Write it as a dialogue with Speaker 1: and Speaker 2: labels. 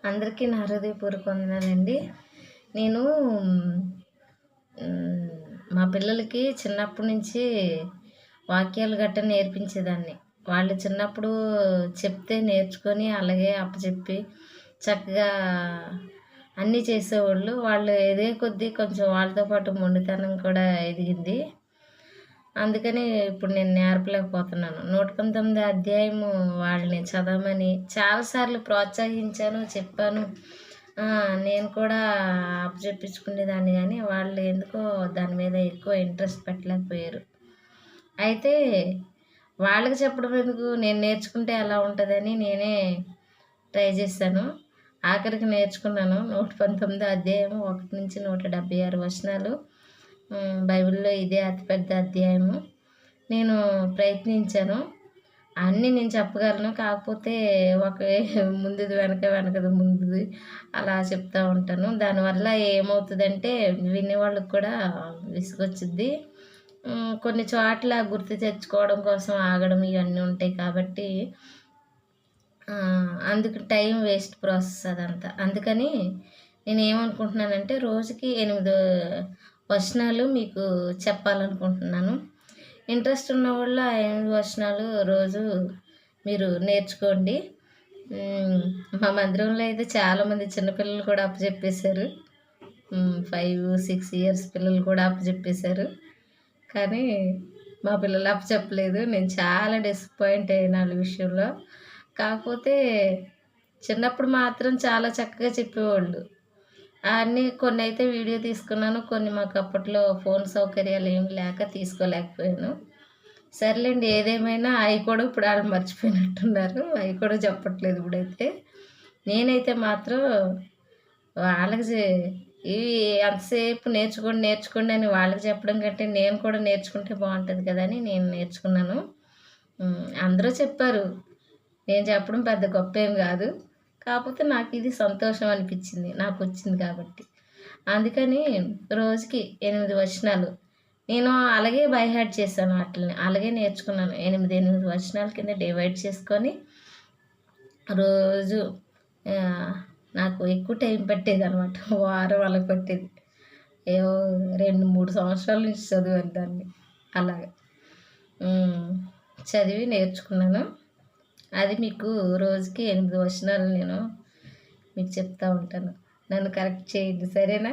Speaker 1: అందరికీ నా హృదయపూర్వక వందనాలండి. నేను మా పిల్లలకి చిన్నప్పటి నుంచి వాక్యాలు గట్టా నేర్పించేదాన్ని. వాళ్ళు చిన్నప్పుడు చెప్తే నేర్చుకొని అలాగే అప్పచెప్పి చక్కగా అన్నీ చేసేవాళ్ళు. వాళ్ళు ఎదిగే కొద్దీ కొంచెం వాళ్ళతో పాటు మొండితనం కూడా ఎదిగింది. అందుకని ఇప్పుడు నేను నేర్పలేకపోతున్నాను. 119 అధ్యాయము వాళ్ళని చదవమని చాలాసార్లు ప్రోత్సహించాను, చెప్పాను. నేను కూడా అప్పచెప్పించుకునేదాన్ని కానీ వాళ్ళు ఎందుకో దాని మీద ఎక్కువ ఇంట్రెస్ట్ పెట్టలేకపోయారు. అయితే వాళ్ళకి చెప్పడం ఎందుకు, నేను నేర్చుకుంటే ఎలా ఉంటుందని నేనే ట్రై చేశాను. ఆఖరికి నేర్చుకున్నాను. 119 అధ్యాయము 1-176 వచనాలు. బైబిల్లో ఇదే అతిపెద్ద అధ్యాయము. నేను ప్రయత్నించాను. అన్నీ నేను చెప్పగలను. కాకపోతే ముందుది వెనకది ముందుది అలా చెప్తూ ఉంటాను. దానివల్ల ఏమవుతుందంటే వినేవాళ్ళకి కూడా విసుగొచ్చుద్ది. కొన్ని చోట్ల గుర్తు తెచ్చుకోవడం కోసం ఆగడం ఇవన్నీ ఉంటాయి కాబట్టి అందుకు టైం వేస్ట్ ప్రాసెస్ అదంతా. అందుకని నేనేమనుకుంటున్నానంటే రోజుకి 8 వచనాలు మీకు చెప్పాలనుకుంటున్నాను. ఇంట్రెస్ట్ ఉన్న వాళ్ళు ఆ 8 వచనాలు రోజు మీరు నేర్చుకోండి. మా మందిరంలో అయితే చాలామంది చిన్నపిల్లలు కూడా అప్పచెప్పేశారు. 5-6 ఇయర్స్ పిల్లలు కూడా అప్పచెప్పేశారు. కానీ మా పిల్లలు అప్పచెప్పలేదు. నేను చాలా డిసప్పాయింట్ అయినా వాళ్ళ విషయంలో. కాకపోతే చిన్నప్పుడు మాత్రం చాలా చక్కగా చెప్పేవాళ్ళు. అన్నీ కొన్ని అయితే వీడియో తీసుకున్నాను. కొన్ని మాకు అప్పట్లో ఫోన్ సౌకర్యాలు ఏమి లేక తీసుకోలేకపోయాను. సర్లేండి, ఏదేమైనా అవి కూడా ఇప్పుడు వాళ్ళు మర్చిపోయినట్టున్నారు. అవి కూడా చెప్పట్లేదు ఇప్పుడైతే. నేనైతే మాత్రం వాళ్ళకి ఇవి అంతసేపు నేర్చుకోండి అని వాళ్ళకి చెప్పడం కంటే నేను కూడా నేర్చుకుంటే బాగుంటుంది కదా అని నేను నేర్చుకున్నాను. అందరూ చెప్పారు. నేను చెప్పడం పెద్ద గొప్ప ఏం కాదు. కాకపోతే నాకు ఇది సంతోషం అనిపించింది, నాకు వచ్చింది కాబట్టి. అందుకని రోజుకి 8 వచనాలు నేను అలాగే బై హార్ట్ చేశాను. వాటిని అలాగే నేర్చుకున్నాను. 8 వచనాల కింద డివైడ్ చేసుకొని రోజు నాకు ఎక్కువ టైం పట్టేది అనమాట. వారం అలా పట్టేది. 2-3 సంవత్సరాల నుంచి చదివాను దాన్ని. అలాగా చదివి నేర్చుకున్నాను. అది మీకు రోజుకి 8 వచనాలు నేను మీకు చెప్తూ ఉంటాను. నన్ను కరెక్ట్ చేయండి, సరేనా?